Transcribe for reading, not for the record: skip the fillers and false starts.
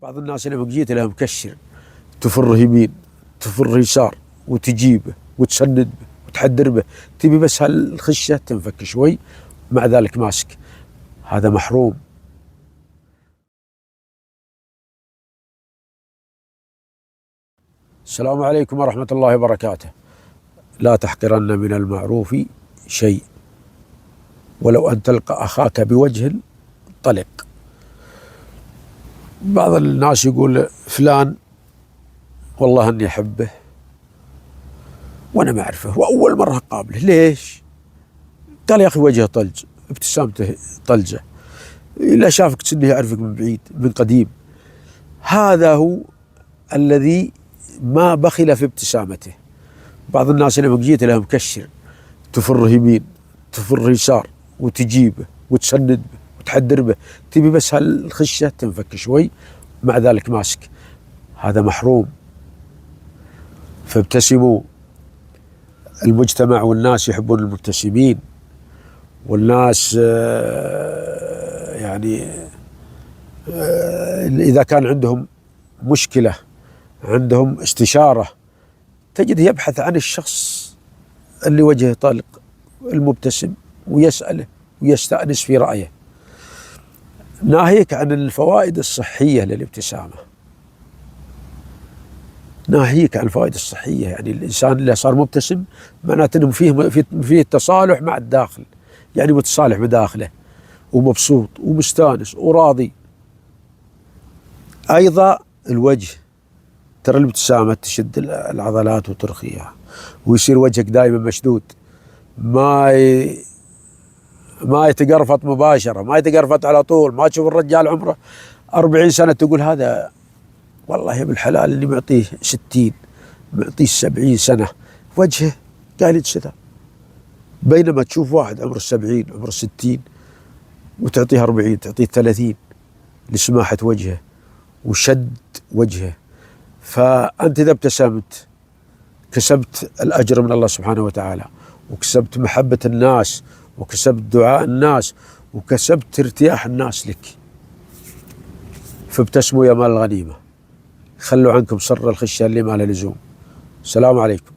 بعض الناس لما جيت لها مكشر تفر يمين تفر يسار وتجيبه وتسند به وتحدر به، تبي بس هالخشة تنفك شوي، مع ذلك ماسك. هذا محروم. السلام عليكم ورحمة الله وبركاته. لا تحقرن من المعروف شيء ولو أن تلقى أخاك بوجه طلق. بعض الناس يقول فلان والله أني أحبه وأنا ما أعرفه وأول مرة أقابله. ليش؟ قال يا أخي وجهه طلج، ابتسامته طلجة، إلا شافك تسنه يعرفك من بعيد من قديم. هذا هو الذي ما بخل في ابتسامته. بعض الناس لما جيت لها مكشر تفر يمين تفر يسار وتجيبه وتسند به وتحدر به، تبي بس هالخشة تنفك شوي، مع ذلك ماسك. هذا محروم. فابتسموا. المجتمع والناس يحبون المبتسمين، والناس يعني إذا كان عندهم مشكلة عندهم استشارة تجد يبحث عن الشخص اللي وجهه طلق المبتسم ويسأله ويستأنس في رأيه. ناهيك عن الفوائد الصحية للابتسامة، ناهيك عن الفوائد الصحية. يعني الإنسان اللي صار مبتسم معناته أنه فيه تصالح مع الداخل، يعني متصالح بداخله ومبسوط ومستانس وراضي. أيضا الوجه، ترى الابتسامة تشد العضلات وترخيها ويصير وجهك دائما مشدود، ما يتقرفط مباشرة، ما يتقرفط على طول. ما تشوف الرجال عمره 40 سنة تقول هذا والله يا ابن الحلال اللي معطيه 60 معطيه 70 سنة وجهه قاعد يتشذى، بينما تشوف واحد عمره 70 عمره 60 وتعطيه 40 تعطيه 30 لسماحة وجهه وشد وجهه. فأنت إذا ابتسمت كسبت الأجر من الله سبحانه وتعالى، وكسبت محبة الناس، وكسبت دعاء الناس، وكسبت ارتياح الناس لك. فابتسموا يا مال الغنيمة، خلوا عنكم صر الخشة اللي ما له لزوم. السلام عليكم.